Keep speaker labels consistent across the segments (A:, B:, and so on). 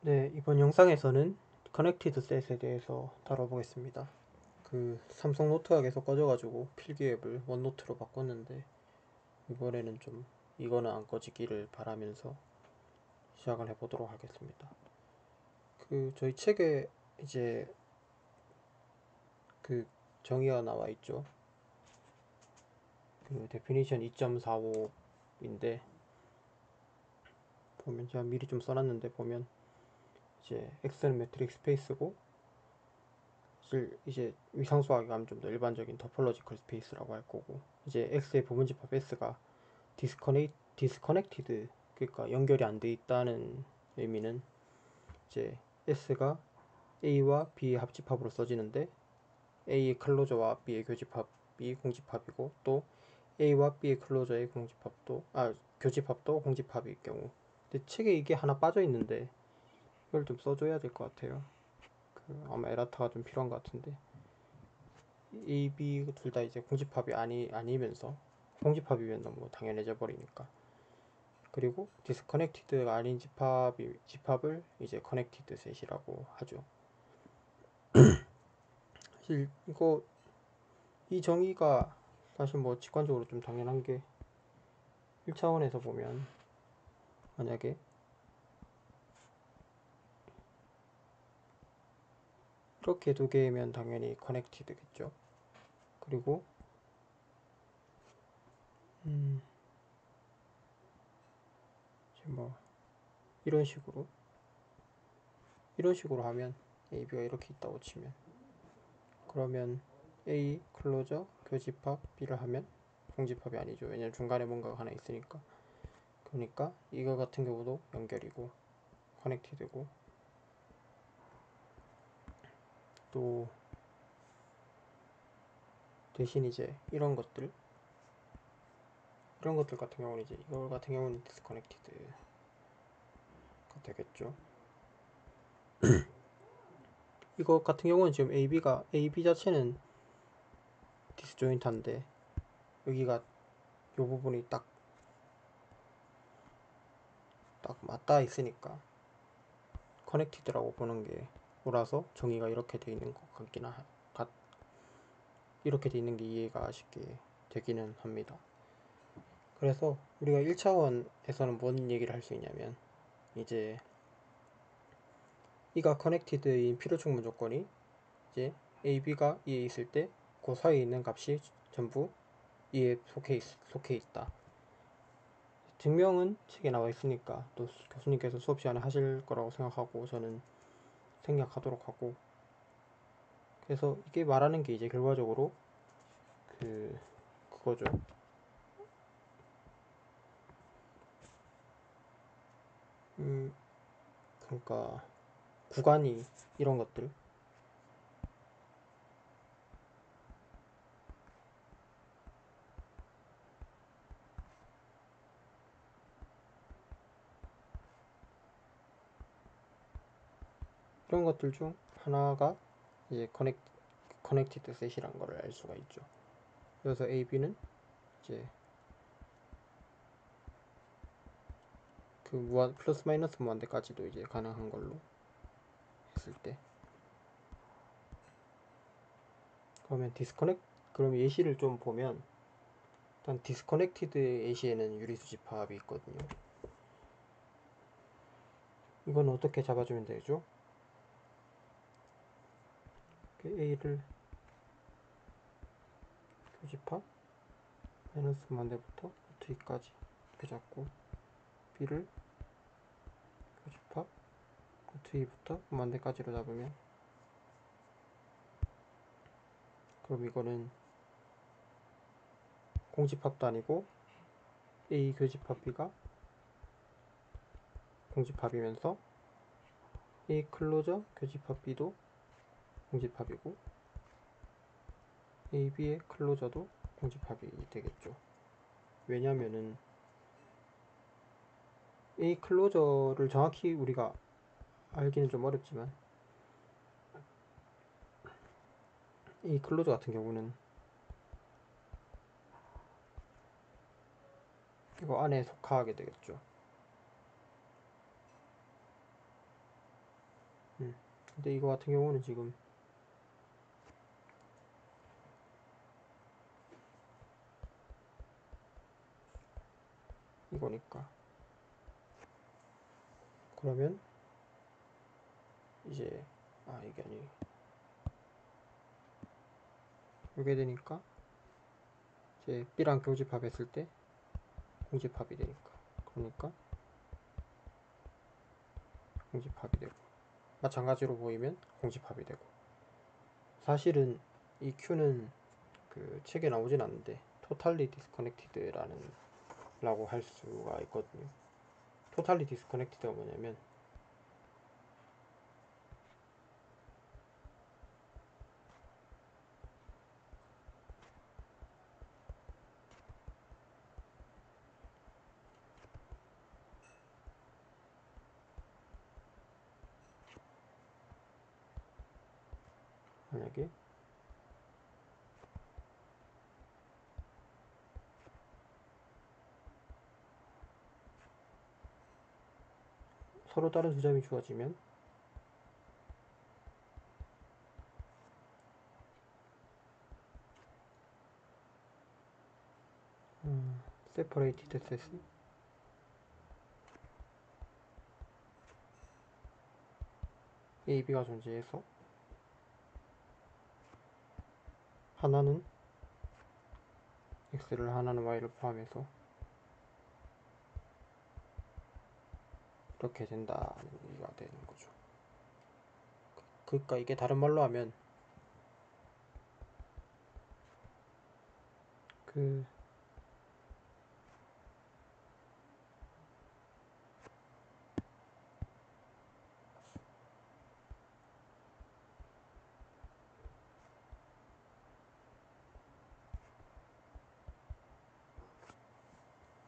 A: 네, 이번 영상에서는 커넥티드 셋에 대해서 다뤄보겠습니다. 삼성 노트가 계속 꺼져가지고 필기 앱을 원노트로 바꿨는데 이번에는 좀 이거는 안 꺼지기를 바라면서 시작을 해보도록 하겠습니다. 저희 책에 이제 그 정의가 나와 있죠. 데피니션 2.45인데 보면 제가 미리 좀 써놨는데 보면 이제 X는 매트릭 스페이스고 이제 위상수학에 가면 좀 더 일반적인 토폴로지컬 스페이스라고 할 거고, 이제 X의 부분집합 S가 디스커넥티드, 그러니까 연결이 안 돼 있다는 의미는 이제 S가 A와 B의 합집합으로 써지는데 A의 클로저와 B의 교집합이 공집합이고, 또 A와 B의 클로저의 교집합도 공집합일 경우. 근데 책에 이게 하나 빠져 있는데 이걸 좀 써줘야 될 것 같아요. 아마 에라타가 좀 필요한 것 같은데, A, B 둘 다 이제 공집합이 아니면서, 공집합이면 너무 당연해져 버리니까. 그리고 디스커넥티드가 아닌 집합을 이제 커넥티드 셋이라고 하죠. 사실 이 정의가 사실 뭐 직관적으로 좀 당연한 게, 1차원에서 보면 만약에 이렇게 두 개면 당연히 커넥티드겠죠. 그리고 이제 뭐 이런 식으로 하면, A, B가 이렇게 있다고 치면, 그러면 A 클로저 교집합 B를 하면 공집합이 아니죠. 왜냐면 중간에 뭔가가 하나 있으니까. 그러니까 이거 같은 경우도 연결이고 커넥티드고, 또 대신 이제 이런 것들 같은 경우는 이제 이거 같은 경우는 디스커넥티드가 되겠죠. 이거 같은 경우는 지금 AB 자체는 디스조인트인데 여기가 요 부분이 딱 맞닿아 있으니까 커넥티드라고 보는 게 옳아서 정의가 이렇게 돼 있는 것 이렇게 돼 있는 게 이해가 쉽게 되기는 합니다. 그래서 우리가 1차원에서는 뭔 얘기를 할 수 있냐면, 이제 이가 커넥티드인 필요충분 조건이 이제 A, B가 E에 있을 때 그 사이에 있는 값이 전부 E에 속해 있다. 증명은 책에 나와 있으니까 또 교수님께서 수업 시간에 하실 거라고 생각하고 저는 생략하도록 하고, 그래서 이게 말하는 게 이제 결과적으로 그거죠. 그러니까 구간이 이런 것들, 이런 것들 중 하나가 이제 커넥티드 셋이란 걸 알 수가 있죠. 그래서 A, B는 이제 플러스 마이너스 무한대까지도 이제 가능한 걸로 했을 때, 그럼 예시를 좀 보면, 일단 디스커넥티드 예시에는 유리수 집합이 있거든요. 이건 어떻게 잡아주면 되죠? A를 교집합 마이너스 무한대부터 루트 2까지 이렇게 잡고, B를 교집합 루트 2부터 무한대까지로 잡으면, 그럼 이거는 공집합도 아니고 A 교집합 B가 공집합이면서 A 클로저 교집합 B도 공집합이고 AB의 클로저도 공집합이 되겠죠. 왜냐면은 A 클로저를 정확히 우리가 알기는 좀 어렵지만, A 클로저 같은 경우는 이거 안에 속하게 되겠죠. 근데 이거 같은 경우는 지금 이거니까 그러면 이제 이게 아니 이게 되니까 이제 B랑 교집합했을 때 공집합이 되니까 그러니까 공집합이 되고 마찬가지로 보이면 공집합이 되고 사실은 이 Q는 그 책에 나오진 않는데 totally disconnected라는 라고 할 수가 있거든요. totally disconnected가 뭐냐면 만약에 서로 다른 두 점이 주어지면 separated set A, B가 존재해서 하나는 X를 하나는 Y를 포함해서 이렇게 된다는 얘기가 되는 거죠. 그러니까 이게 다른 말로 하면 그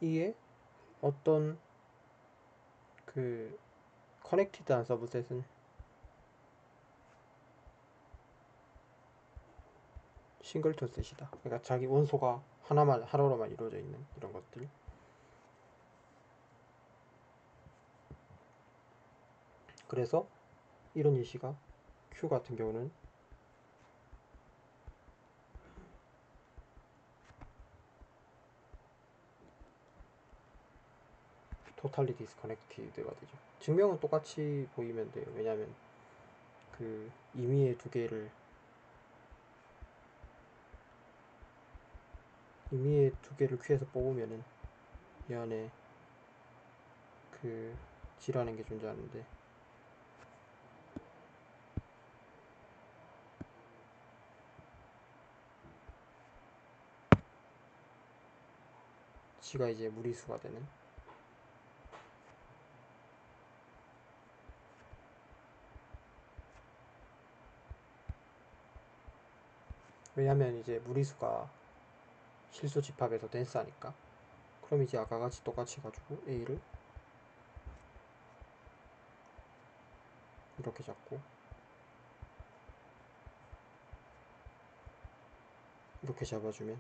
A: 이에 어떤 그 커넥티드한 서브셋은 싱글톤 셋이다. 그러니까 자기 원소가 하나로만 이루어져 있는 이런 것들. 그래서 이런 예시가 Q 같은 경우는 totally disconnected가 되죠. 증명은 똑같이 보이면 돼요. 왜냐면 그 임의의 두 개를 Q에서 뽑으면은 이 안에 그 G라는 게 존재하는데 G가 이제 무리수가 되는 왜냐면 이제 무리수가 실수 집합에서 댄스하니까 그럼 이제 아까 같이 똑같이 해가지고 A를 이렇게 잡고 이렇게 잡아주면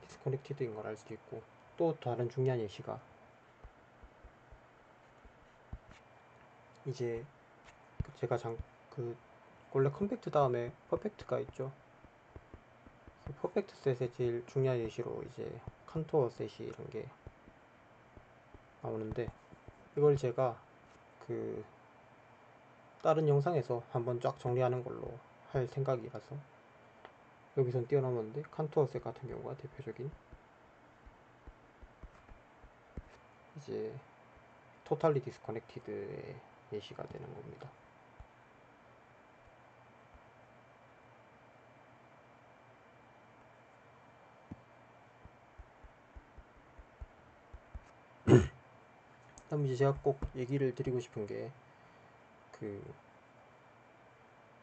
A: 디스커넥티드인 걸 알 수도 있고 또 다른 중요한 예시가 이제 제가 원래 컴팩트 다음에 퍼펙트가 있죠. 퍼펙트 셋의 제일 중요한 예시로 이제 컨투어 셋이 이런 게 나오는데 이걸 제가 그 다른 영상에서 한번 쫙 정리하는 걸로 할 생각이라서 여기선 뛰어넘었는데 컨투어 셋 같은 경우가 대표적인 이제 토탈리 디스커넥티드의 예시가 되는 겁니다. 다음 이제 제가 꼭 얘기를 드리고 싶은 게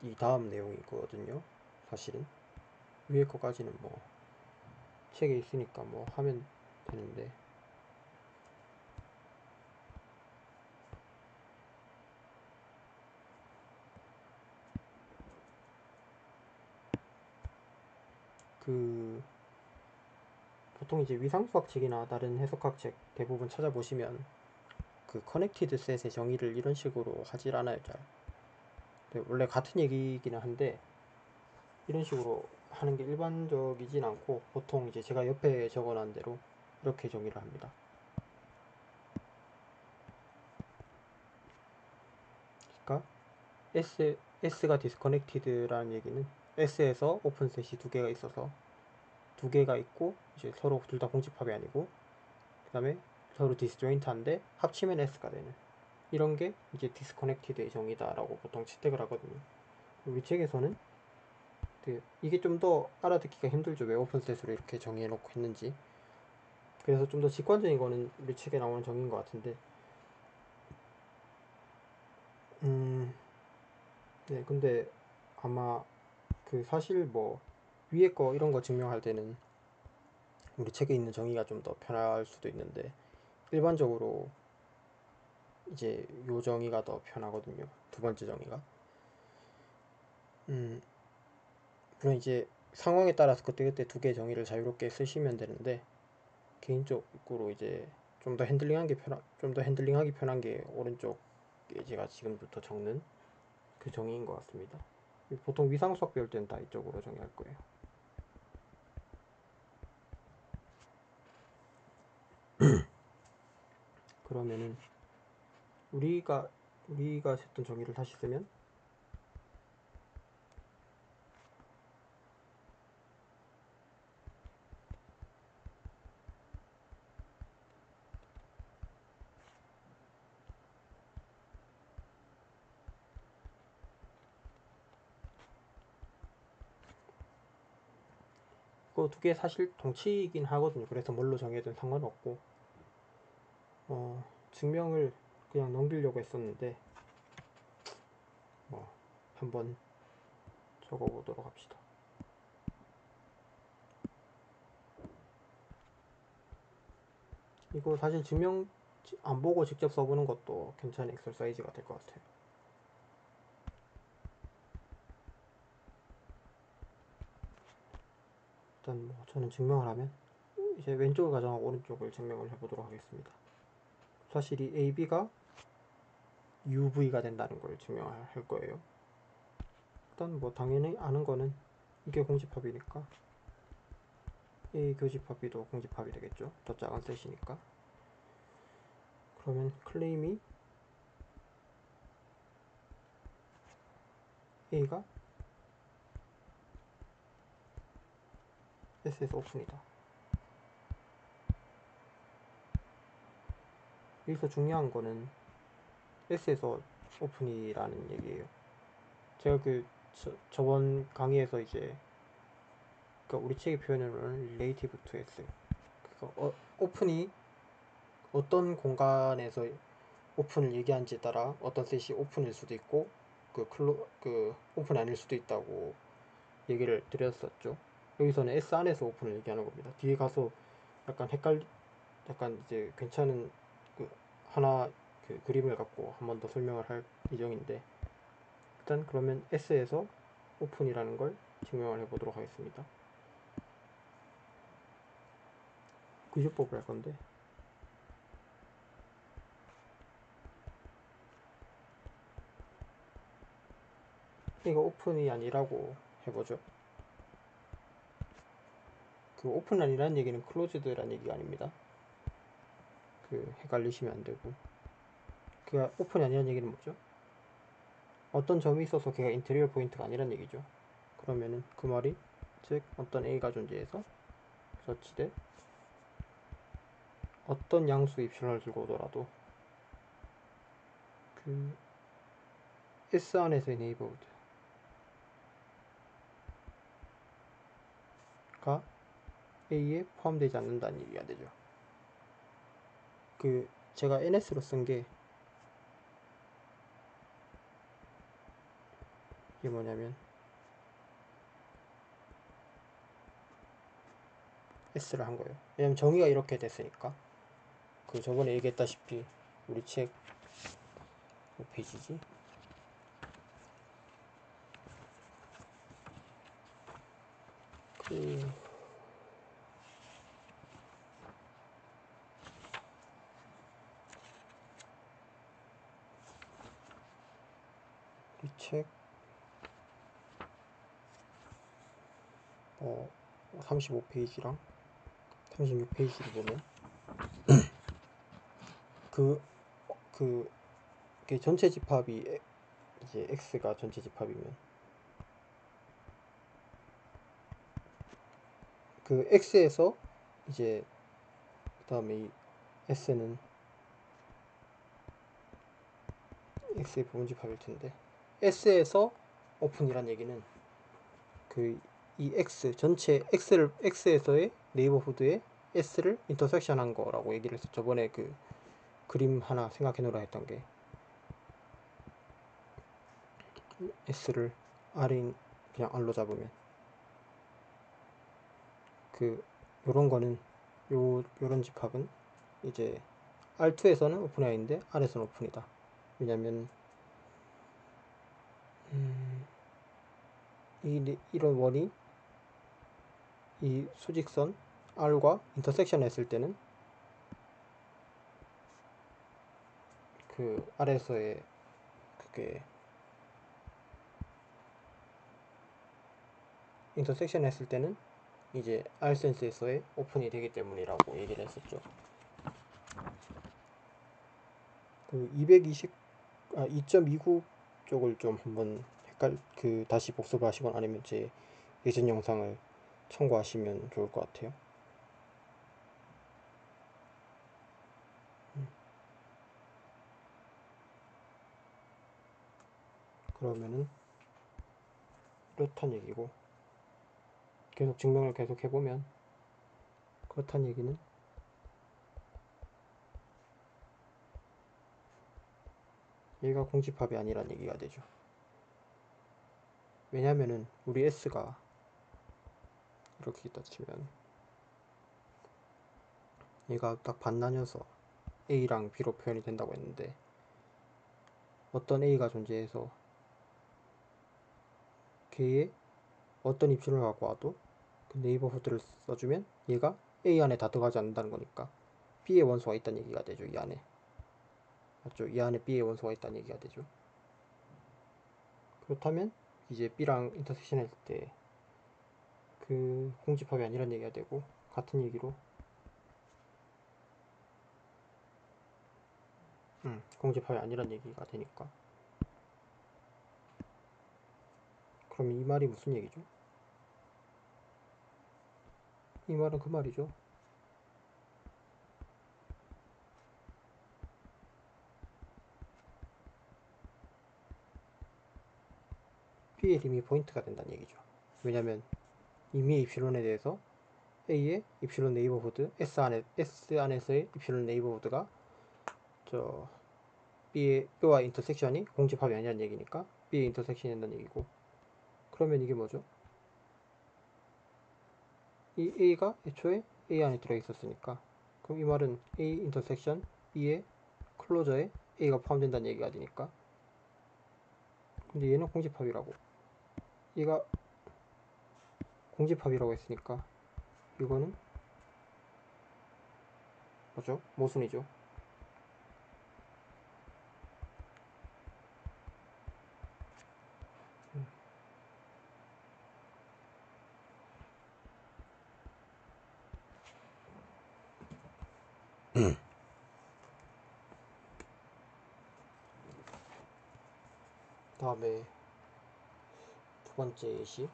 A: 이 다음 내용이거든요. 사실은 위에 거까지는 뭐 책에 있으니까 뭐 하면 되는데 그 보통 이제 위상수학 책이나 다른 해석학 책 대부분 찾아보시면 그 커넥티드 셋의 정의를 이런 식으로 하질 않아요, 잘. 원래 같은 얘기이기는 한데 이런 식으로 하는 게 일반적이진 않고 보통 이제 제가 옆에 적어놓은 대로 이렇게 정의를 합니다. 그러니까 S가 디스커넥티드라는 얘기는 S에서 오픈셋이 두 개가 있어서 두 개가 있고 이제 서로 둘 다 공집합이 아니고 그 다음에 서로 디스조인트한데 합치면 S가 되는 이런 게 이제 디스커넥티드의 정의다라고 보통 채택을 하거든요. 우리 책에서는 이게 좀 더 알아듣기가 힘들죠. 왜 오픈셋으로 이렇게 정의해놓고 했는지. 그래서 좀 더 직관적인 거는 우리 책에 나오는 정의인 것 같은데 네, 근데 아마 그 사실 뭐 위에 거 이런 거 증명할 때는 우리 책에 있는 정의가 좀 더 편할 수도 있는데 일반적으로 이제 요 정의가 더 편하거든요. 두 번째 정의가. 물론 이제 상황에 따라서 그때그때 두 개의 정의를 자유롭게 쓰시면 되는데 개인적으로 이제 좀 더 핸들링하기 편한 게 오른쪽에 제가 지금부터 적는 그 정의인 것 같습니다. 보통 위상 수학 배울 때는 다 이쪽으로 정의할 거예요. 그러면은 우리가 했던 정의를 다시 쓰면 그 두 개 사실 동치이긴 하거든요. 그래서 뭘로 정해든 상관없고 증명을 그냥 넘기려고 했었는데 한번 적어보도록 합시다. 이거 사실 증명 안 보고 직접 써보는 것도 괜찮은 엑설사이즈가 될 것 같아요. 일단 뭐 저는 증명을 하면 이제 왼쪽을 가정하고 오른쪽을 증명을 해보도록 하겠습니다. 사실 이 AB가 UV가 된다는 걸 증명할 거예요. 일단 뭐 당연히 아는 거는 이게 공집합이니까 A 교집합 B도 공집합이 되겠죠. 더 작은 셋이니까. 그러면 클레임이 A가 S에서 오픈이다. 여기서 중요한 거는 S에서 오픈이라는 얘기예요. 제가 저번 강의에서 이제 그러니까 우리 책의 표현으로는 relative to S. 그러니까 오픈이 어떤 공간에서 오픈을 얘기한지에 따라 어떤 셋이 오픈일 수도 있고 그 오픈이 아닐 수도 있다고 얘기를 드렸었죠. 여기서는 S 안에서 오픈을 얘기하는 겁니다. 뒤에 가서 약간 이제 괜찮은 하나 그림을 갖고 한 번 더 설명을 할 예정인데 일단 그러면 S에서 오픈이라는 걸 증명을 해보도록 하겠습니다. 구조법을 할 건데 이거 오픈이 아니라고 해보죠. 그 오픈 아니라는 얘기는 클로즈드라는 얘기가 아닙니다. 헷갈리시면 안 되고 그 오픈이 아니라는 얘기는 뭐죠? 어떤 점이 있어서 걔가 인테리어 포인트가 아니란 얘기죠. 그러면은 그 말이 즉 어떤 A가 존재해서 서치대 어떤 양수 입실론을 들고 오더라도 그 S 안에서 enabled 가 A에 포함되지 않는다는 얘기가 되죠. 제가 NS로 쓴 게 이게 뭐냐면 S를 한 거예요. 왜냐면 정의가 이렇게 됐으니까. 저번에 얘기했다시피 우리 책 몇 페이지지? 이 책 35페이지랑 36페이지를 보면 그게 전체 집합이 이제 x가 전체 집합이면 그 x에서 이제 그 다음에 이 s는 x의 부분집합일 텐데 s에서 오픈이란 얘기는 그 이 x 전체 x에서의 네이버후드에 s를 인터섹션한 거라고 얘기를 했어. 저번에 그 그림 하나 생각해 놓으라 했던 게 s를 r인 그냥 r로 잡으면 그 요런 거는 요런 집합은 이제 R2에서는 오픈이 아닌데 R에서는 오픈이다. 왜냐면 이런 원이 이 수직선 R과 인터섹션 했을 때는 그 R에서의 그게 인터섹션 했을 때는 이제 R센스에서의 오픈이 되기 때문이라고 얘기를 했었죠. 그 229 쪽을 좀 한번 다시 복습하시거나 아니면 제 예전 영상을 참고하시면 좋을 것 같아요. 그러면은 그렇단 얘기고 계속 증명을 계속 해보면 그렇단 얘기는 얘가 공집합이 아니란 얘기가 되죠. 왜냐면은 우리 S가 이렇게 있다 치면 얘가 딱 반나뉘어서 A랑 B로 표현이 된다고 했는데 어떤 A가 존재해서 걔의 어떤 입술을 갖고 와도 그 네이버후드를 써주면 얘가 A 안에 다 들어가지 않는다는 거니까 B의 원소가 있다는 얘기가 되죠. 이 안에 맞죠? 이 안에 B의 원소가 있다는 얘기가 되죠. 그렇다면 이제 B랑 인터섹션 했을 때 그 공집합이 아니란 얘기가 되고 같은 얘기로 공집합이 아니란 얘기가 되니까 그럼 이 말이 무슨 얘기죠? 이 말은 그 말이죠. B의 림이 포인트가 된다는 얘기죠. 왜냐면 이미 입실론에 대해서 A의 입실론 네이버후드 S 안에서의 입실론 네이버후드가 저 B와 인터섹션이 공집합이 아니라는 얘기니까 B의 인터섹션이 된다는 얘기고 그러면 이게 뭐죠? 이 A가 애초에 A 안에 들어있었으니까 그럼 이 말은 A 인터섹션 B의 클로저에 A가 포함된다는 얘기가 되니까 근데 얘는 공집합이라고 얘가 공집합이라고 했으니까 이거는 뭐죠? 모순이죠. 다음에 두 번째 예시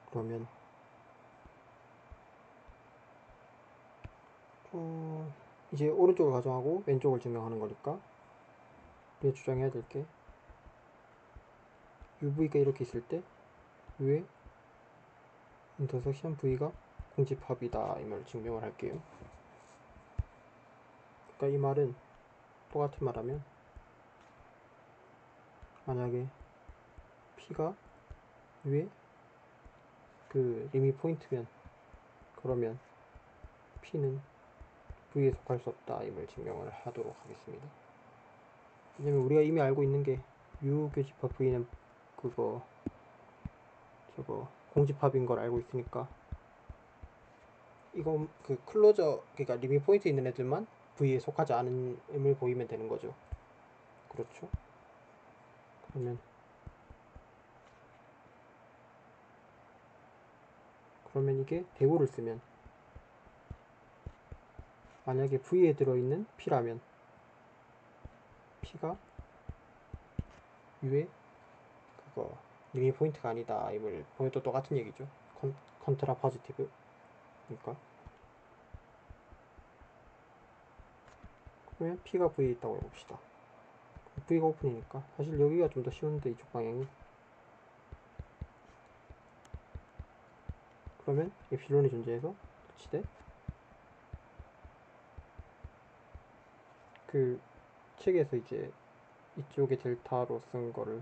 A: 그러면 이제 오른쪽을 가정하고 왼쪽을 증명하는 거니까 우리가 주장해야 될 게 UV가 이렇게 있을 때 U의 인터섹션 V가 공집합이다 이 말을 증명을 할게요. 그러니까 이 말은 똑같은 말하면 만약에 P가 U의 그 림이 포인트면 그러면 P는 V에 속할 수 없다 임을 증명을 하도록 하겠습니다. 왜냐면 우리가 이미 알고 있는 게 U 교집합 V는 그거 저거 공집합인 걸 알고 있으니까 이건 그 클로저, 그러니까 리빙 포인트 있는 애들만 V에 속하지 않음을 보이면 되는 거죠. 그렇죠? 그러면 이게 대우를 쓰면 만약에 V에 들어있는 P라면 P가 U의 그거 리빙 포인트가 아니다 임을 보여도 똑같은 얘기죠. 컨트라 포지티브. 그러니까 그러면 P가 V에 있다고 해봅시다. V가 오픈이니까 사실 여기가 좀 더 쉬운데 이쪽 방향이. 그러면 엡실론이 존재해서 터치돼 그 책에서 이제 이쪽에 델타로 쓴 거를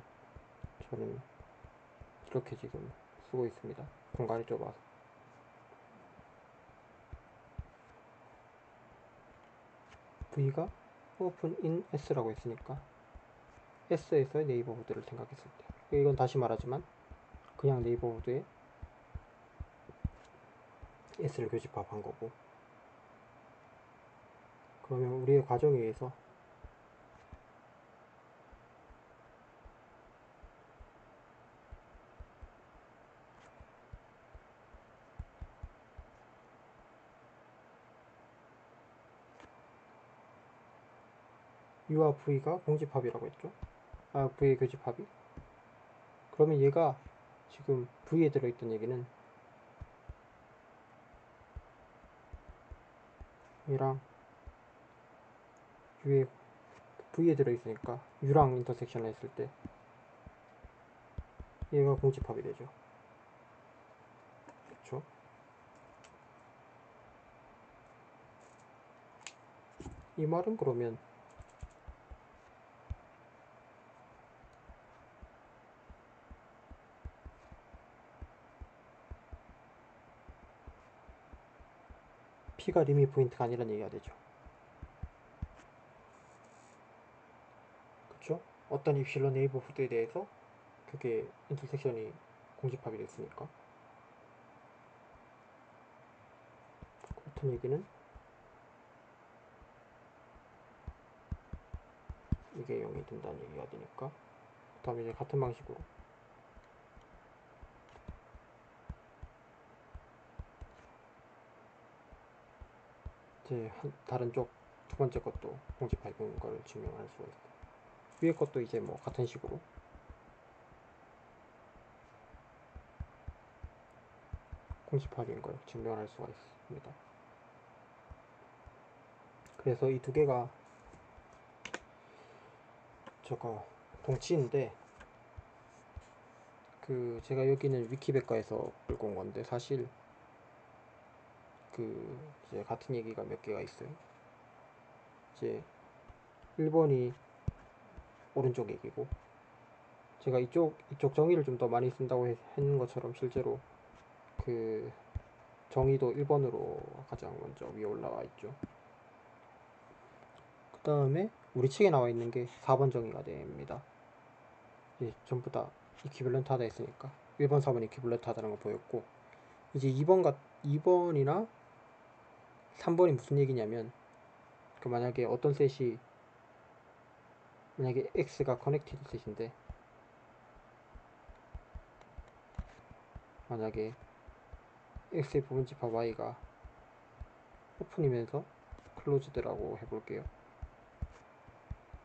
A: 저는 이렇게 지금 쓰고 있습니다. 공간이 좁아서. V가 open in S라고 했으니까 S에서의 네이버후드를 생각했을 때, 이건 다시 말하지만 그냥 네이버후드에 S를 교집합한 거고, 그러면 우리의 과정에 의해서 U와 V가 공집합이라고 했죠. V의 교집합이. 그러면 얘가 지금 V에 들어있던 얘기는 얘랑 U의 V에 들어있으니까 U랑 인터섹션을 했을 때 얘가 공집합이 되죠. 그쵸? 이 말은 그러면 P가 리밋 포인트가 아니라는 얘기가 되죠. 그쵸? 어떤 입실론 네이버후드에 대해서 그게 인터섹션이 공집합이 됐으니까. 같은 얘기는 이게 0이 된다는 얘기가 되니까, 그 다음에 이제 같은 방식으로 이제 다른 쪽 두 번째 것도 공집합인 걸 증명할 수가 있고, 위에 것도 이제 뭐 같은 식으로 공집합인 걸 증명할 수가 있습니다. 그래서 이 두 개가 저거 동치인데, 그 제가 여기는 위키백과에서 끌고 온 건데 사실 그 이제 같은 얘기가 몇 개가 있어요. 이제 1번이 오른쪽 얘기고, 제가 이쪽 정의를 좀 더 많이 쓴다고 했는 것처럼 실제로 그 정의도 1번으로 가장 먼저 위에 올라와 있죠. 그 다음에 우리 책에 나와 있는 게 4번 정의가 됩니다. 이제 전부 다 이퀴벌런트 하다 했으니까 1번, 4번 이퀴벌런트 하다는 거 보였고, 이제 2번이나 3번이 무슨 얘기냐면, 그 만약에 어떤 셋이, 만약에 X가 커넥티드 셋인데, 만약에 X의 부분집합 Y가 오픈이면서 클로즈드라고 해볼게요.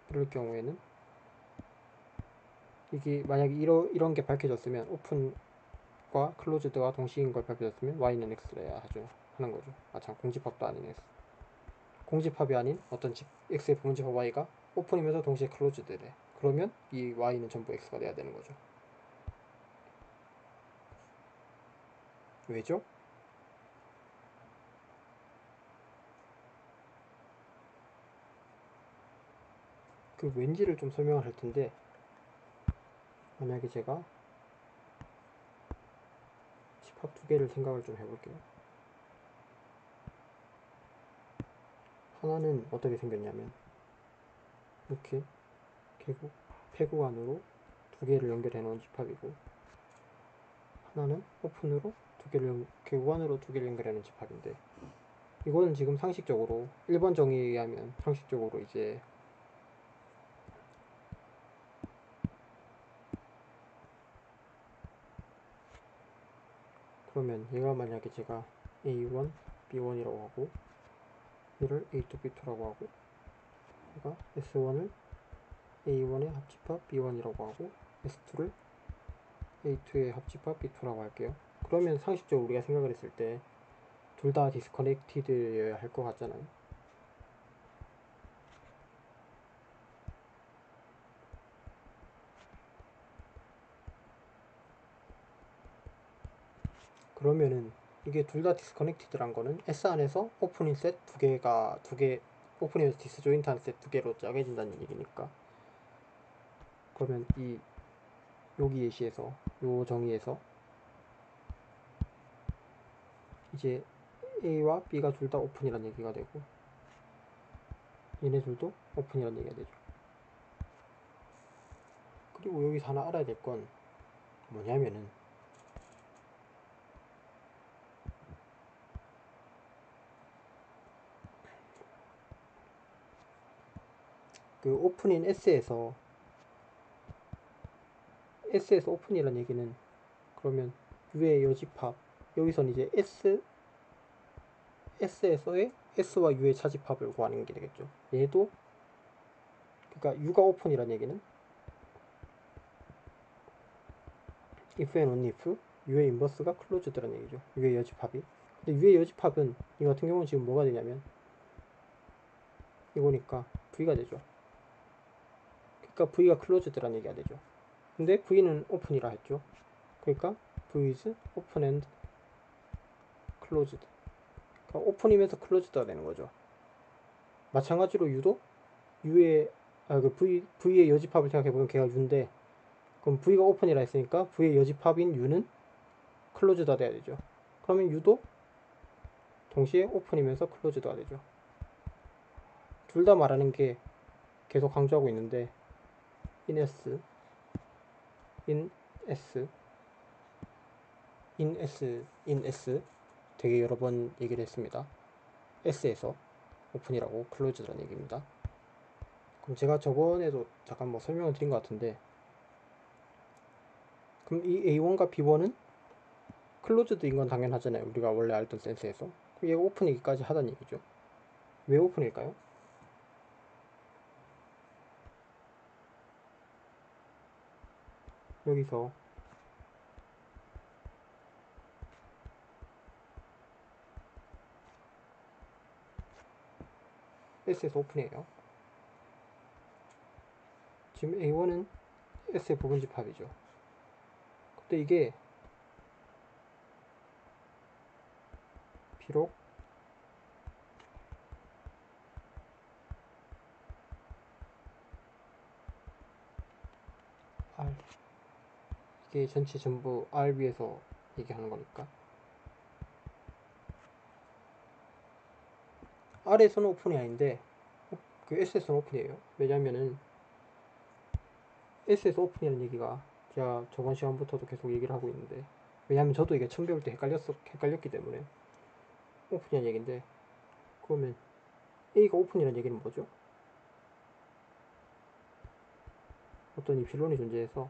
A: 이럴 경우에는 이게 만약에 이런 게 밝혀졌으면, 오픈과 클로즈드가 동시인 걸 밝혀졌으면 Y는 X래야 하죠. 하는 거죠. 참 공집합도 아닌 X. 공집합이 아닌 어떤 X의 부분집합 Y가 오픈이면서 동시에 클로즈드래. 그러면 이 Y는 전부 X가 돼야 되는 거죠. 왜죠? 그 왠지를 좀 설명을 할 텐데, 만약에 제가 집합 두 개를 생각을 좀 해볼게요. 하나는 어떻게 생겼냐면, 이렇게 개구, 폐구 안으로 두 개를 연결해 놓은 집합이고, 하나는 오픈으로 두 개를 원으로 두 개를 연결하는 집합인데, 이거는 지금 상식적으로 1번 정의에 의하면 상식적으로 이제 그러면 얘가 만약에 제가 A1, B1이라고 하고 얘를 A2, B2라고 하고 얘가 S1을 A1의 합집합 B1이라고 하고 S2를 A2의 합집합 B2라고 할게요. 그러면 상식적으로 우리가 생각을 했을 때 둘 다 디스커넥티드여야 할 것 같잖아요. 그러면은 이게 둘 다 디스커넥티드란 거는 S 안에서 오프닝 셋 두 개 오프닝에서 디스조인트한 셋 두 개로 짜개진다는 얘기니까, 그러면 이 여기 예시에서 요 정의에서 이제 A와 B가 둘 다 오픈이란 얘기가 되고 얘네 둘도 오픈이란 얘기가 되죠. 그리고 여기서 하나 알아야 될 건 뭐냐면은 그 오픈인 S에서 오픈이란 얘기는 그러면 U의 여집합, 여기선 이제 S에서의 S와 U의 차집합을 구하는 게 되겠죠. 얘도 그러니까 U가 오픈이란 얘기는 if and only if U의 인버스가 클로즈드란 얘기죠. U의 여집합이. 근데 U의 여집합은 이 같은 경우는 지금 뭐가 되냐면 이거니까 V가 되죠. 그러니까 V가 클로즈드란 얘기가 되죠. 근데 V는 오픈이라 했죠. 그러니까 V is open and closed. 그러니까 오픈이면서 클로즈드가 되는 거죠. 마찬가지로 U도 U의 V의 여집합을 생각해보면 걔가 U인데, 그럼 V가 오픈이라 했으니까 V의 여집합인 U는 클로즈드가 돼야 되죠. 그러면 U도 동시에 오픈이면서 클로즈드가 되죠. 둘 다 말하는 게 계속 강조하고 있는데 in S, in S 되게 여러 번 얘기를 했습니다. S에서 오픈이라고 클로즈드라는 얘기입니다. 그럼 제가 저번에도 잠깐 뭐 설명을 드린 것 같은데, 그럼 이 A1과 B1은 클로즈드인 건 당연하잖아요. 우리가 원래 알던 센스에서. 얘가 오픈이기까지 하단 얘기죠. 왜 오픈일까요? 여기서 S에서 오픈이에요. 지금 A1은 S의 부분집합이죠. 근데 이게 비록 R, 이게 전체 전부 R 위에서 얘기하는 거니까 R에서는 오픈이 아닌데 그 S에서는 오픈이에요. 왜냐면은 S에서 오픈이라는 얘기가 제가 저번 시간부터도 계속 얘기를 하고 있는데, 왜냐면 저도 이게 처음 배울 때 헷갈렸기 때문에 오픈이라는 얘기인데, 그러면 A가 오픈이라는 얘기는 뭐죠? 어떤 입실론이 존재해서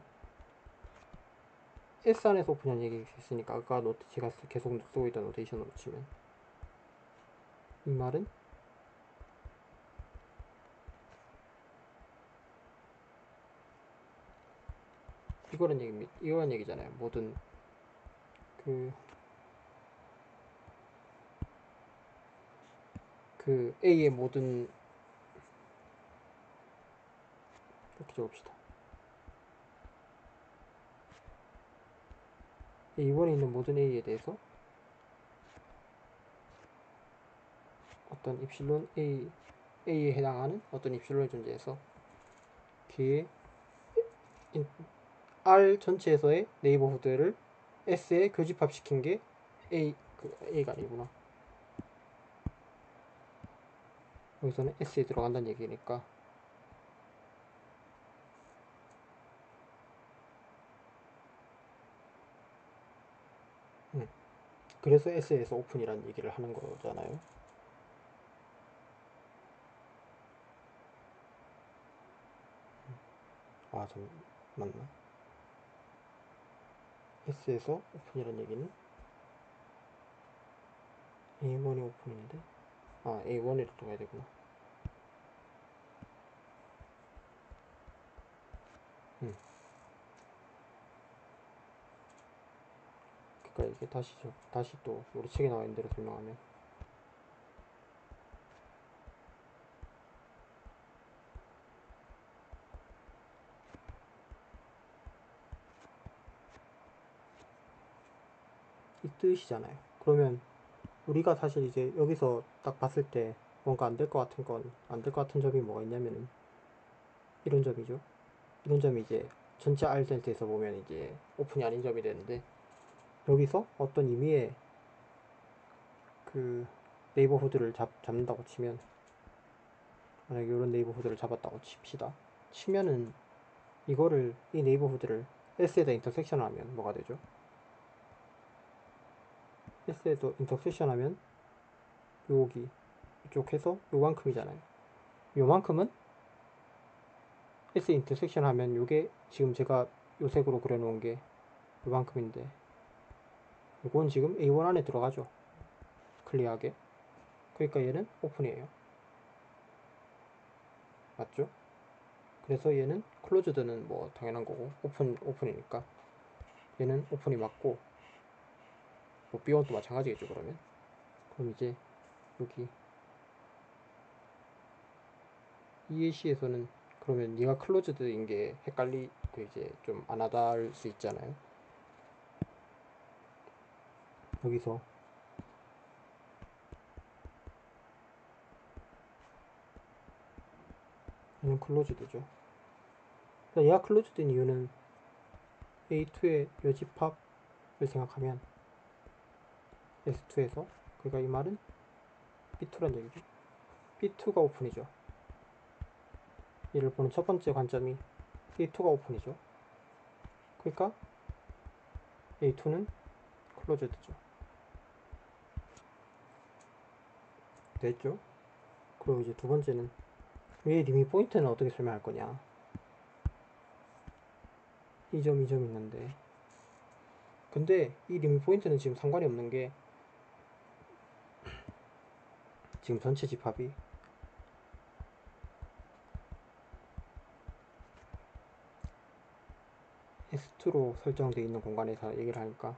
A: S 안에서 오픈이라는 얘기가 있으니까 아까 제가 계속 쓰고 있던 노테이션으로 치면 이 말은 이거란 얘기잖아요. 모든 그 A의 모든, 이렇게 적읍시다. A1에 있는 모든 A에 대해서 어떤 입실론 A에 해당하는 어떤 입실론이 존재해서 걔의 R 전체에서의 네이버후드를 S에 교집합시킨 게 A가 아니구나. 여기서는 S에 들어간다는 얘기니까 그래서 S에서 오픈이라는 얘기를 하는 거잖아요. 아, 맞나? S에서 오픈이라는 얘기는 A1이 오픈인데, 아, A1으로 또 가야 되구나. 그러니까 이게 다시 또 우리 책에 나와 있는 대로 설명하면, 이 뜻이잖아요. 그러면 우리가 사실 이제 여기서 딱 봤을 때 뭔가 안 될 것 같은 건, 안 될 것 같은 점이 뭐가 있냐면은 이런 점이죠. 이런 점이 이제 전체 R 센트에서 보면 이제 오픈이 아닌 점이 되는데, 여기서 어떤 의미의 그 네이버후드를 잡는다고 치면, 만약에 이런 네이버후드를 잡았다고 칩시다. 치면은 이 네이버후드를 S에다 인터섹션 하면 뭐가 되죠? S에도 인터섹션 하면 여기 이쪽 해서 요만큼이잖아요. 요만큼은 S 인터섹션 하면 요게 지금 제가 요 색으로 그려놓은 게 요만큼인데, 이건 지금 A1 안에 들어가죠. 클리어하게. 그러니까 얘는 오픈이에요. 맞죠? 그래서 얘는 클로즈드는 뭐 당연한 거고, 오픈이니까 얘는 오픈이 맞고, 뭐 B1도 마찬가지겠죠. 그럼 이제 여기 EAC에서는 그러면 얘가 클로즈드인 게 헷갈리고 이제 좀 안 와닿을 수 있잖아요. 여기서 얘는 클로즈드죠. 얘가 클로즈드인 이유는 A2의 여집합을 생각하면 S2에서, 그러니까 이 말은 B2란 얘기죠. B2가 오픈이죠. 얘를 보는 첫 번째 관점이 A2가 오픈이죠. 그러니까 A2는 클로즈드죠. 됐죠? 그리고 이제 두 번째는 얘 리밋 포인트는 어떻게 설명할 거냐. 이 점, 이 점 있는데, 근데 이 리밋 포인트는 지금 상관이 없는 게, 지금 전체 집합이 S2로 설정되어 있는 공간에서 얘기를 하니까,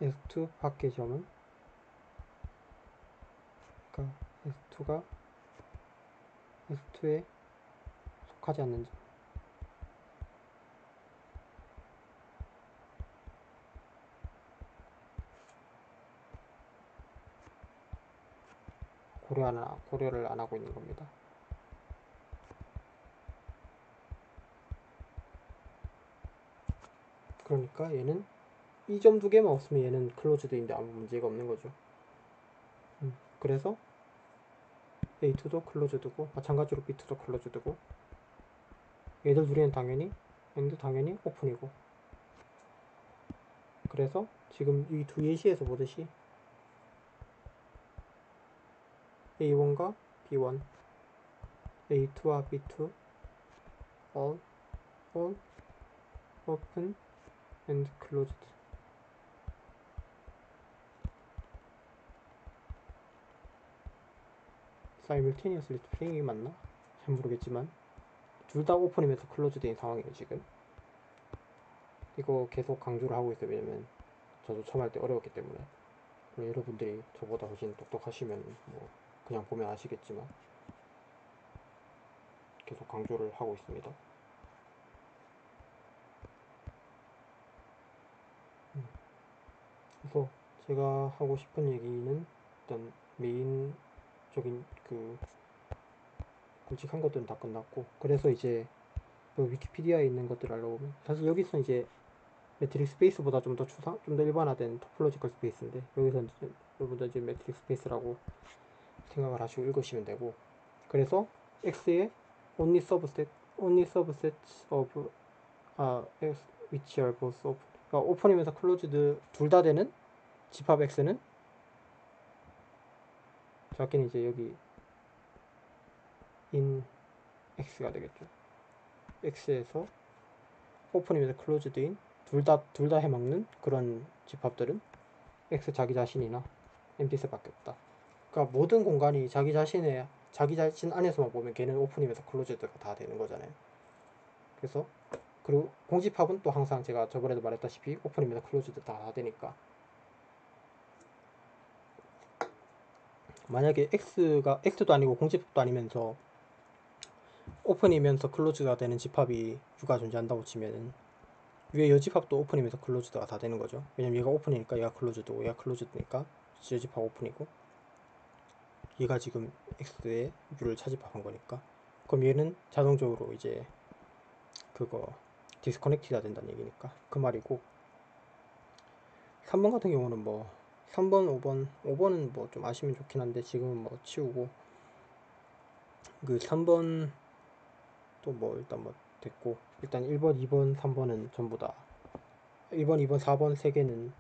A: S2 밖의 점은, 그러니까 S2가 S2에 속하지 않는 점, 고려를 안 하고 있는 겁니다. 그러니까 얘는 이 점 두 개만 없으면 얘는 클로즈드인데 아무 문제가 없는 거죠. 그래서 A2도 클로즈드고, 마찬가지로 B2도 클로즈드고, 얘들 둘이는 당연히 오픈이고, 그래서 지금 이 두 예시에서 보듯이 A1과 B1, A2와 B2 all open and closed. simultaneously 플레잉이 맞나? 잘 모르겠지만 둘 다 오픈이면서 클로즈드인 상황이에요 지금. 이거 계속 강조를 하고 있어요. 왜냐면 저도 처음 할 때 어려웠기 때문에. 여러분들이 저보다 훨씬 똑똑하시면 뭐 그냥 보면 아시겠지만 계속 강조를 하고 있습니다. 그래서 제가 하고 싶은 얘기는 일단 메인적인 그 굵직한 것들은 다 끝났고, 그래서 이제 그 위키피디아에 있는 것들을 알아보면 사실 여기서 이제 매트릭 스페이스보다 좀 더 일반화된 토폴로지컬 스페이스인데, 여기서 여러분들 이제 매트릭 스페이스라고 생각을 하시고 읽으시면 되고, 그래서 X의 only subset of which are both open. 그러니까 오픈이면서 클로즈드 둘 다 되는 집합 x는 정확히는 이제 여기 in x가 되겠죠. x에서 오픈이면서 클로즈드인 둘 다 해먹는 그런 집합들은 x 자기 자신이나 empty스밖에 없다. 그러니까 모든 공간이 자기 자신 안에서만 보면 걔는 오픈이면서 클로즈드가 다 되는 거잖아요. 그래서 그리고 공집합은 또 항상 제가 저번에도 말했다시피 오픈이면서 클로즈드 다 되니까 만약에 x도 아니고 공집합도 아니면서 오픈이면서 클로즈가 되는 집합이 U가 존재한다고 치면은 위에 여집합도 오픈이면서 클로즈드가 다 되는 거죠. 왜냐면 얘가 오픈이니까 얘가 클로즈드고 얘가 클로즈드니까 여집합 오픈이고 얘가 지금 x의 U를 차집합한 거니까 그럼 얘는 자동적으로 이제 그거 디스커넥티가 된다는 얘기니까 그 말이고 3번 같은 경우는 뭐 3번, 5번은 뭐 좀 아시면 좋긴 한데 지금은 뭐 치우고 그 3번 또 뭐 일단 뭐 됐고 일단 1번, 2번, 3번은 전부 다 1번, 2번, 4번 3개는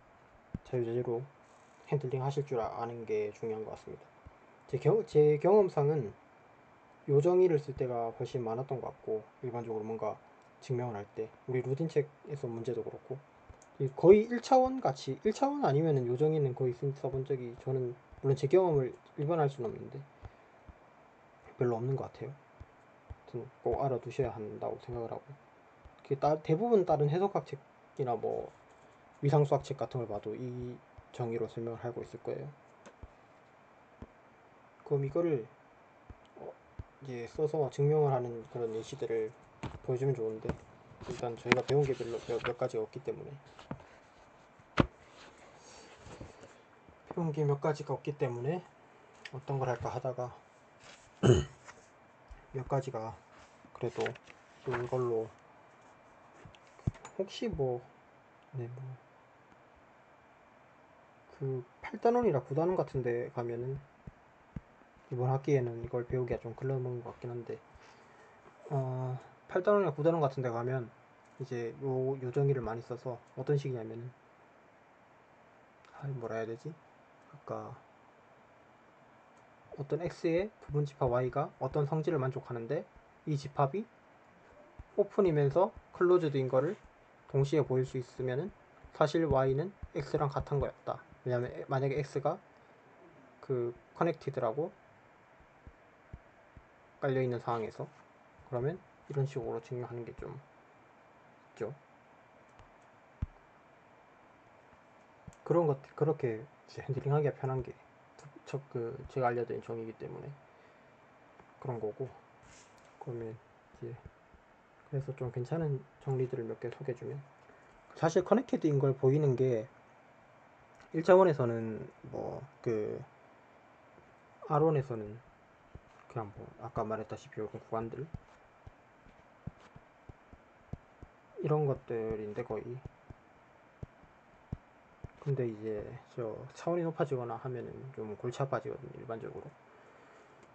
A: 자유자재로 핸들링 하실 줄 아는 게 중요한 것 같습니다. 제 경험상은 요정의를 쓸 때가 훨씬 많았던 것 같고 일반적으로 뭔가 증명을 할 때 우리 루틴 책에서 문제도 그렇고 거의 1차원 같이 1차원 아니면은 요정의는 거의 써본 적이 저는 물론 제 경험을 일반할 수는 없는데 별로 없는 것 같아요. 아무튼 꼭 알아두셔야 한다고 생각을 하고 대부분 다른 해석학 책이나 뭐 위상수학 책 같은 걸 봐도 이 정의로 설명을 하고 있을 거예요. 그럼 이거를 이제 써서 증명을 하는 그런 예시들을 보여주면 좋은데 일단 저희가 배운 게 별로 몇 가지가 없기 때문에 어떤 걸 할까 하다가 몇 가지가 그래도 이걸로 혹시 그 8단원이라 9단원 같은데 가면은 이번 학기에는 이걸 배우기가 좀 글러먹은 것 같긴 한데 8단원이나 9단원 같은데 가면 이제 요정의를 많이 써서 어떤 식이냐면은 뭐라 해야 되지? 그러니까 어떤 x의 부분 집합 y가 어떤 성질을 만족하는데 이 집합이 오픈이면서 클로즈드인 거를 동시에 보일 수 있으면은 사실 y는 x랑 같은 거였다. 왜냐면 만약에 x가 그 커넥티드라고 깔려있는 상황에서 그러면 이런 식으로 증명하는 게 좀 있죠. 그렇게 핸들링하기가 편한 게 제가 알려드린 정의이기 때문에 그런 거고 그러면 이제 그래서 좀 괜찮은 정리들을 몇 개 소개해주면 사실 커넥티드인 걸 보이는 게 1차원에서는 R1에서는 그냥 아까 말했다시피 이런 구간들 이런 것들인데 거의 근데 이제 저 차원이 높아지거나 하면은 좀 골치 아파지거든요 일반적으로.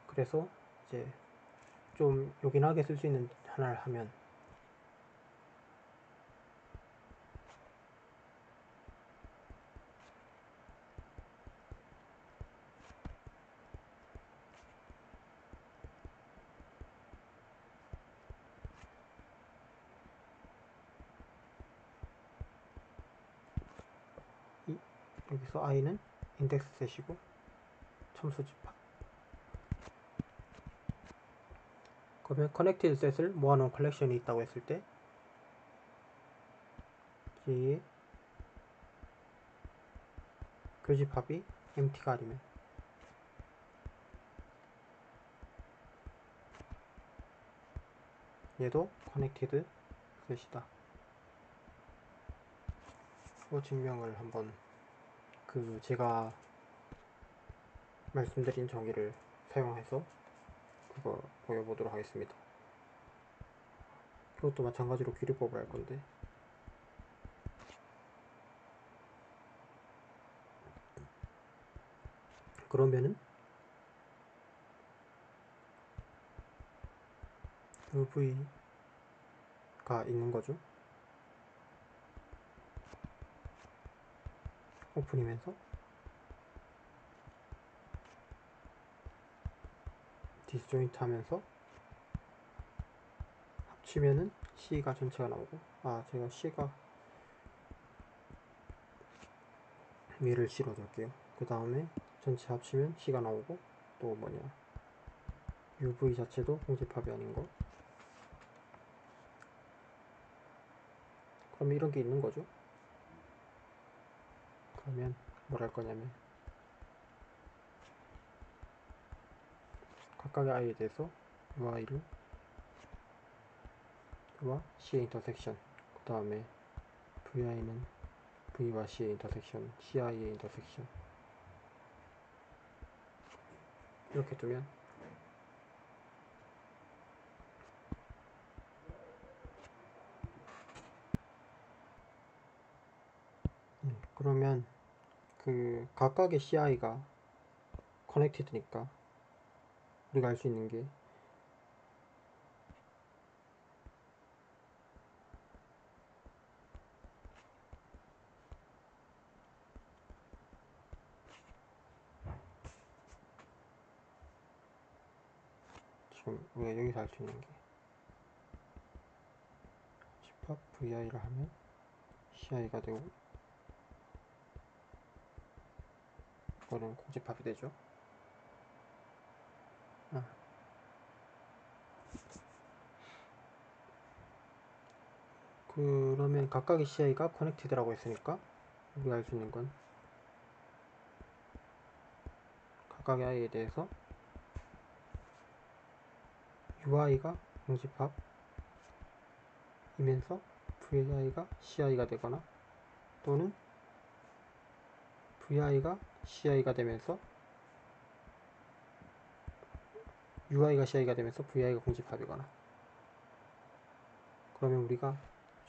A: 그래서 이제 좀 요긴하게 쓸 수 있는 하나를 하면 여기서 i는 인덱스 셋이고 첨수 집합. 그러면 커넥티드 셋을 모아놓은 컬렉션이 있다고 했을 때 이 교집합이 empty가 아니면 얘도 커넥티드 셋이다. 그 증명을 한번 제가 말씀드린 정의를 사용해서 그거 보여보도록 하겠습니다. 그것도 마찬가지로 기류법을 할 건데 그러면은 v가 있는 거죠. 오픈이면서 디스조인트 하면서 합치면은 C가 전체가 나오고, 제가 C가 위를 C로 둘게요. 그 다음에 전체 합치면 C가 나오고, 또 뭐냐, UV 자체도 공집합이 아닌 거. 그럼 이런 게 있는 거죠. 그러면 뭘 할 거냐면 각각의 i에 대해서 ui를 와 c의 인터섹션, 그 다음에 vi는 v와 c의 인터섹션, ci의 인터섹션, 이렇게 두면 그러면 그 각각의 ci가 커넥티드니까 우리가 알 수 있는 게 지금 우리가 여기서 알 수 있는 게 집합 vi를 하면 ci가 되고, 이거는 공집합이 되죠. 그러면 각각의 ci가 커넥티드라고 했으니까 우리가 알 수 있는 건 각각의 i에 대해서 ui가 공집합이면서 vi가 ci가 되거나, 또는 vi가 ci가 되면서 ui가 ci가 되면서 vi가 공집합이거나. 그러면 우리가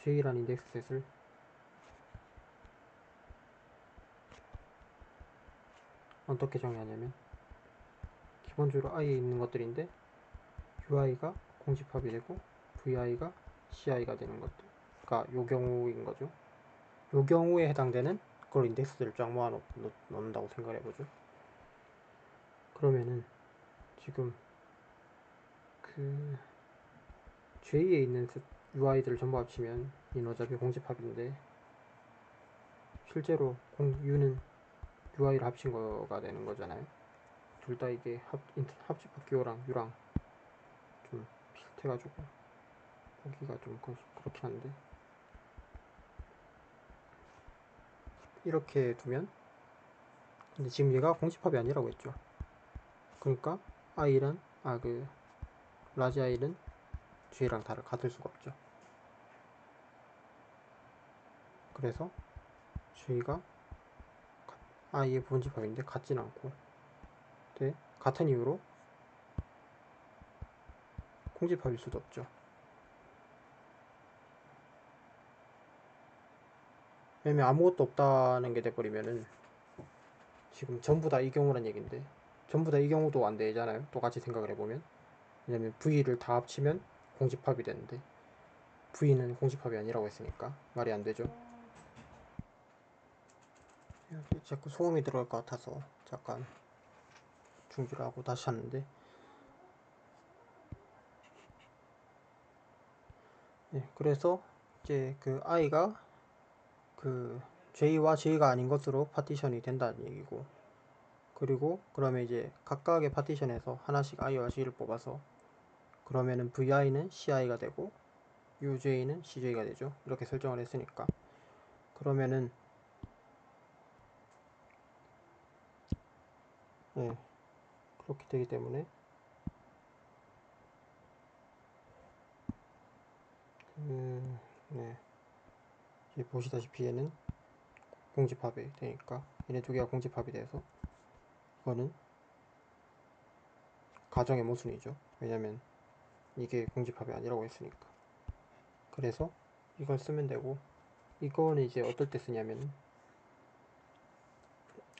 A: J라는 인덱스셋을 어떻게 정의하냐면, 기본적으로 i에 있는 것들인데 ui가 공집합이 되고 vi가 ci가 되는 것들, 요 경우인 거죠. 요 경우에 해당되는 그걸 인덱스들을 쫙 모아 놓는다고 생각을 해보죠. 그러면은 지금 그 J에 있는 UI들을 전부 합치면 이는 어차피 공집합인데, 실제로 U는 UI를 합친 거가 되는 거잖아요. 둘 다 이게 합집합 기호랑 U랑 좀 비슷해가지고 보기가 좀 그렇긴 한데, 이렇게 두면, 근데 지금 얘가 공집합이 아니라고 했죠. 그러니까 i는 라지 i는 J랑 같을 수가 없죠. 그래서 J가 i의 부분집합인데 같진 않고, 같은 이유로 공집합일 수도 없죠. 왜냐면 아무것도 없다는 게 돼버리면은 지금 전부 다 이 경우란 얘긴데, 전부 다 이 경우도 안 되잖아요. 똑같이 생각을 해보면. 왜냐면 V를 다 합치면 공집합이 되는데 V는 공집합이 아니라고 했으니까 말이 안 되죠. 자꾸 소음이 들어갈 것 같아서 잠깐 중지를 하고 다시 하는데, 그래서 이제 그 i가 그 J와 J가 아닌 것으로 파티션이 된다는 얘기고, 그리고 그러면 이제 각각의 파티션에서 하나씩 i와 J를 뽑아서 그러면은 vi는 ci가 되고 uJ는 cj가 되죠. 이렇게 설정을 했으니까. 그러면은 그렇게 되기 때문에 이제 보시다시피 얘는 공집합이 되니까, 얘네 두 개가 공집합이 돼서 이거는 가정의 모순이죠. 왜냐면 이게 공집합이 아니라고 했으니까. 그래서 이걸 쓰면 되고, 이거는 이제 어떨 때 쓰냐면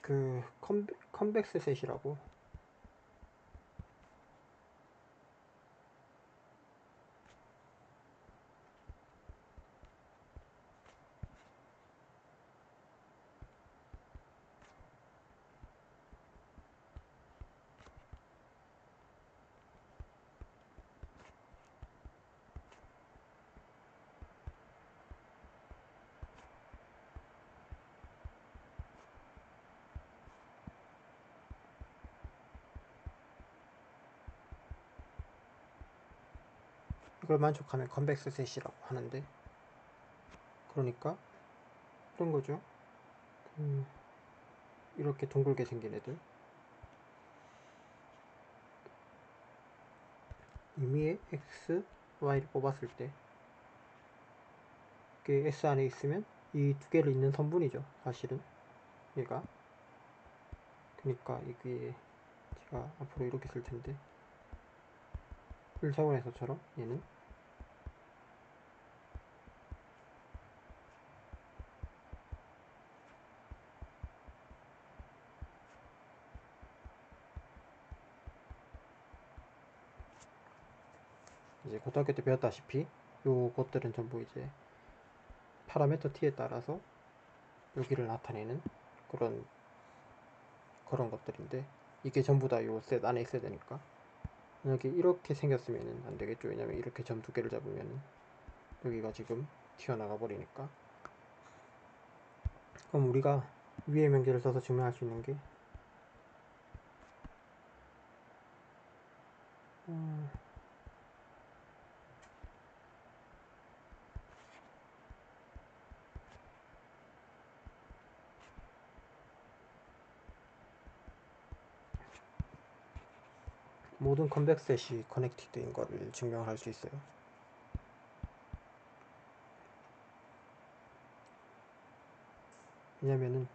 A: 그 컨벡스 셋이라고, 이걸 만족하면 컨벡스 셋이라고 하는데, 그러니까 이런 거죠. 이렇게 둥글게 생긴 애들, 임의의 x, y를 뽑았을 때 이게 S 안에 있으면 이 두 개를 잇는 선분이죠, 사실은 얘가. 그러니까 이게 제가 앞으로 이렇게 쓸 텐데, 1차원에서처럼 얘는 이제 고등학교 때 배웠다시피 요것들은 전부 이제 파라미터 t에 따라서 여기를 나타내는 그런 것들인데, 이게 전부 다 요 셋 안에 있어야 되니까 만약에 이렇게 생겼으면 안 되겠죠. 왜냐면 이렇게 점 두 개를 잡으면 여기가 지금 튀어나가 버리니까. 그럼 우리가 위의 명제를 써서 증명할 수 있는 게 모든 컨벡셋이 커넥티드인 거를 증명할 수 있어요. 왜냐면은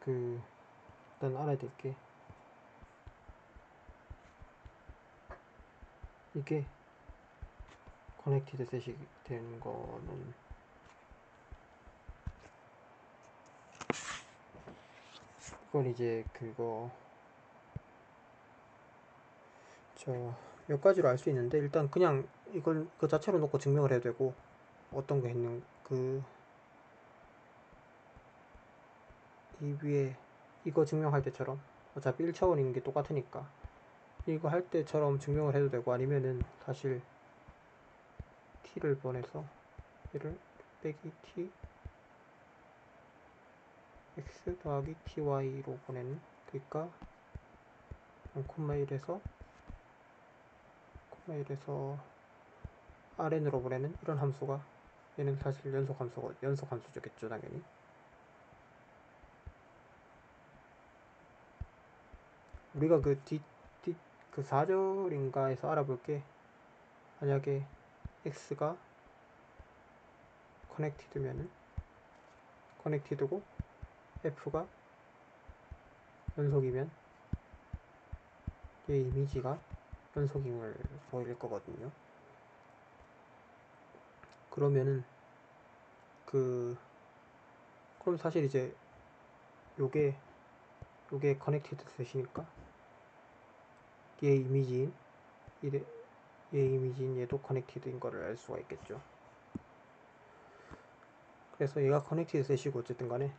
A: 일단 알아야 될 게, 이게 커넥티드 셋이 되는 거는 이걸 이제 몇 가지로 알 수 있는데, 일단 그냥 이걸 그 자체로 놓고 증명을 해도 되고, 어떤 거 있는 이 위에 이거 증명할 때처럼 어차피 1차원인 게 똑같으니까 이거 할 때처럼 증명을 해도 되고, 아니면은 사실 t를 보내서 얘를 빼기 t x 더하기 ty로 보내는, 그러니까 0,1에서 rn으로 보내는 이런 함수가, 얘는 사실 연속함수겠죠 당연히. 우리가 그 4절인가에서 알아볼게, 만약에 x가 커넥티드고 f가 연속이면 얘 이미지가 연속임을 보일 거거든요. 그러면은 그럼 사실 이제 요게 커넥티드 셋이니까 얘 이미지인 얘도 커넥티드인 거를 알 수가 있겠죠. 그래서 얘가 커넥티드 셋이고 어쨌든 간에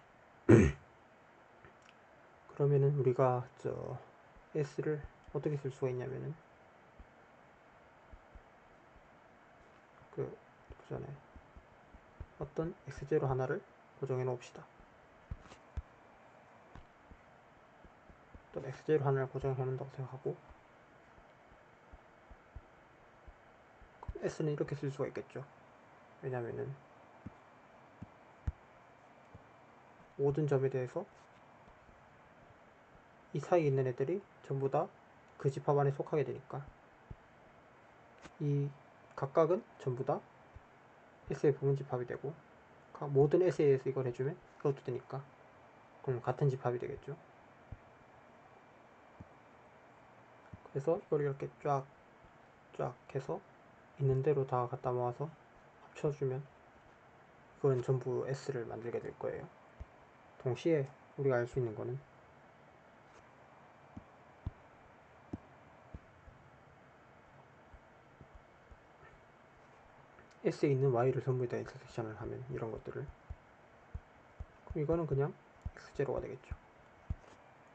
A: 그러면은 우리가 S를 어떻게 쓸 수가 있냐면은 그 전에 어떤 X0 하나를 고정해 놓읍시다. 어떤 X0 하나를 고정해 놓는다고 생각하고, S는 이렇게 쓸 수가 있겠죠. 왜냐면은 모든 점에 대해서 이 사이에 있는 애들이 전부 다 그 집합 안에 속하게 되니까, 이 각각은 전부 다 S의 부분집합이 되고, 모든 S에 의해서 이걸 해주면 이것도 되니까 그럼 같은 집합이 되겠죠. 그래서 이걸 이렇게 쫙 해서 있는 대로 다 갖다 모아서 합쳐주면 이건 전부 S를 만들게 될 거예요. 동시에 우리가 알 수 있는 거는 S에 있는 Y를 전부 다 인터섹션을 하면 이런 것들을, 그럼 이거는 그냥 X0가 되겠죠.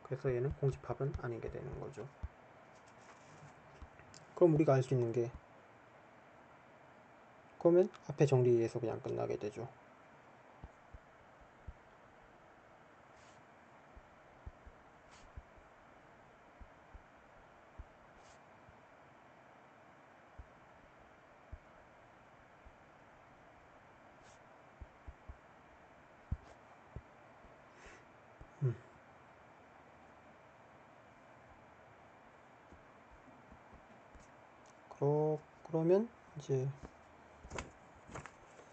A: 그래서 얘는 공집합은 아니게 되는 거죠. 그럼 우리가 알 수 있는 게, 그러면 앞에 정리에서 그냥 끝나게 되죠. 그러면 이제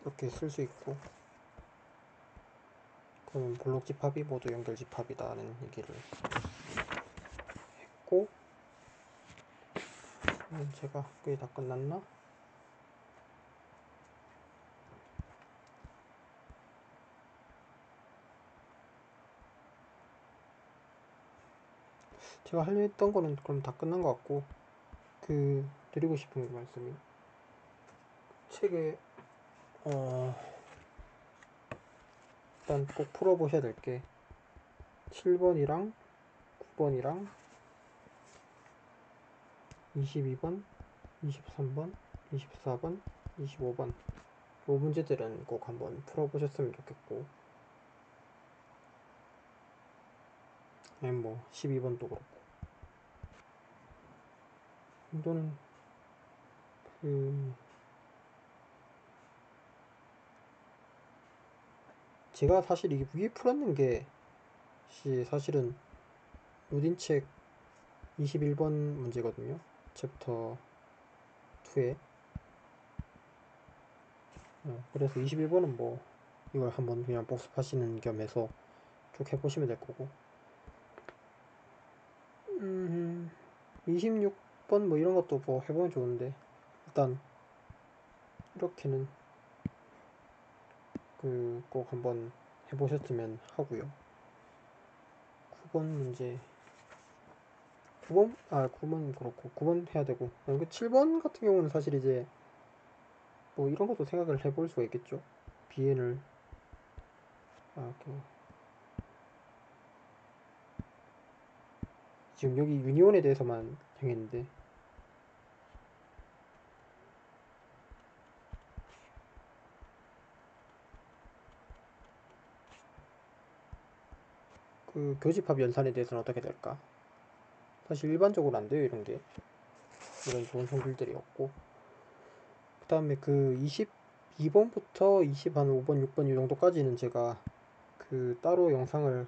A: 이렇게 쓸 수 있고, 그러면 블록 집합이 모두 연결 집합이다는 얘기를 했고, 제가 거의 다 끝났나? 제가 하려 했던 거는 그럼 다 끝난 것 같고, 드리고 싶은 말씀이, 책에 일단 꼭 풀어보셔야 될 게 7번이랑 9번이랑 22번, 23번, 24번, 25번 이 문제들은 꼭 한번 풀어보셨으면 좋겠고, 아니면 뭐 12번도 그렇고, 또는 제가 사실 이게 위에 풀었는 게 사실은 루딘책 21번 문제거든요. 챕터 2에. 그래서 21번은 뭐 이걸 한번 그냥 복습하시는 겸해서 쭉 해보시면 될 거고, 26번 뭐 이런 것도 뭐 해보면 좋은데, 일단 이렇게는 꼭 한번 해보셨으면 하고요. 9번 문제, 9번 그렇고 9번 해야 되고, 7번 같은 경우는 사실 이제 뭐 이런 것도 생각을 해볼 수가 있겠죠. BN을 지금 여기 유니온에 대해서만 정했는데, 교집합 연산에 대해서는 어떻게 될까? 사실 일반적으로 안 돼요, 이런 게. 이런 좋은 성질들이 없고, 그 다음에 22번부터 25번, 6번 이 정도까지는 제가 따로 영상을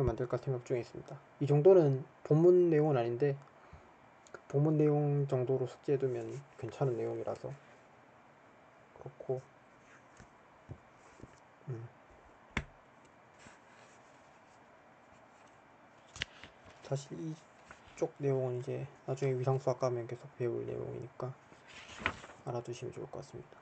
A: 만들까 생각 중에 있습니다. 이 정도는 본문 내용은 아닌데, 본문 내용 정도로 숙지해두면 괜찮은 내용이라서 그렇고, 사실 이쪽 내용은 이제 나중에 위상수학 가면 계속 배울 내용이니까 알아두시면 좋을 것 같습니다.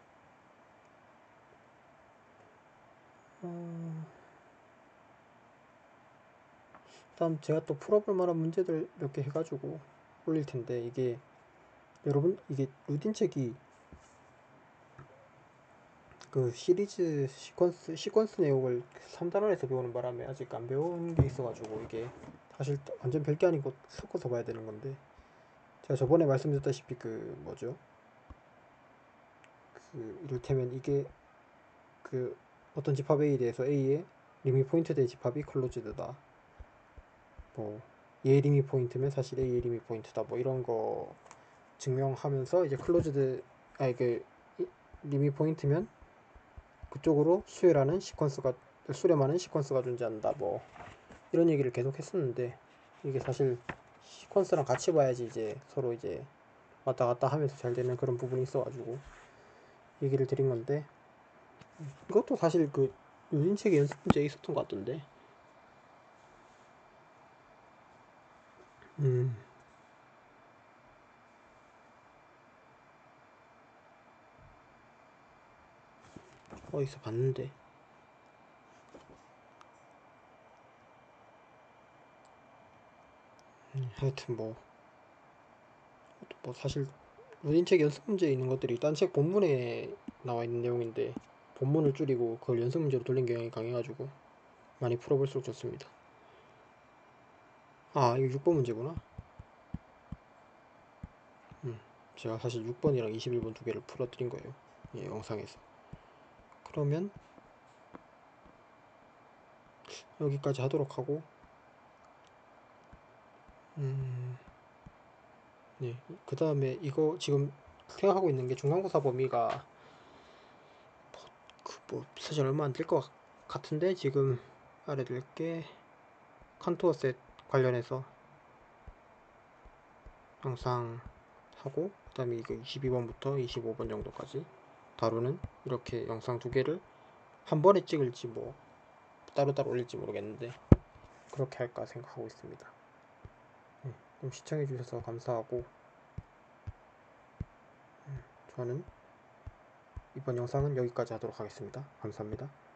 A: 다음 제가 또 풀어볼 만한 문제들 몇 개 해가지고 올릴 텐데, 이게 여러분, 이게 루딘 책이 시리즈 시퀀스 내용을 3단원에서 배우는 바람에 아직 안 배운 게 있어가지고, 이게 사실 완전 별게 아니고 섞어서 봐야 되는 건데, 제가 저번에 말씀드렸다시피 뭐죠? 이를테면 이게 어떤 집합 A에 대해서 A의 리밋 포인트대 집합이 클로즈드다. 뭐 얘 리밋 포인트면 사실 A의 리밋 포인트다. 뭐 이런 거 증명하면서 이제 리밋 포인트면 그쪽으로 수렴하는 시퀀스가 존재한다. 뭐 이런 얘기를 계속 했었는데, 이게 사실 시퀀스랑 같이 봐야지 이제 서로 이제 왔다 갔다 하면서 잘 되는 그런 부분이 있어가지고 얘기를 드린 건데, 이것도 사실 요진책에 연습 문제에 있었던 것 같던데. 어디서 봤는데. 하여튼 뭐 사실 루딘책 연습 문제에 있는 것들이 딴 책 본문에 나와 있는 내용인데, 본문을 줄이고 그걸 연습 문제로 돌린 경향이 강해가지고 많이 풀어볼수록 좋습니다. 이거 6번 문제구나. 제가 사실 6번이랑 21번 두 개를 풀어드린 거예요, 예, 영상에서. 그러면 여기까지 하도록 하고, 네, 그 다음에 이거 지금 생각하고 있는 게 중간고사 범위가 뭐 사실 얼마 안 될 것 같은데 지금 알려드릴 게 컨투어 셋 관련해서 영상 하고 그 다음에 이거 22번부터 25번 정도까지 다루는 이렇게 영상 두 개를 한 번에 찍을지 뭐 따로따로 올릴지 모르겠는데 그렇게 할까 생각하고 있습니다. 네, 그럼 시청해주셔서 감사하고 저는 이번 영상은 여기까지 하도록 하겠습니다. 감사합니다.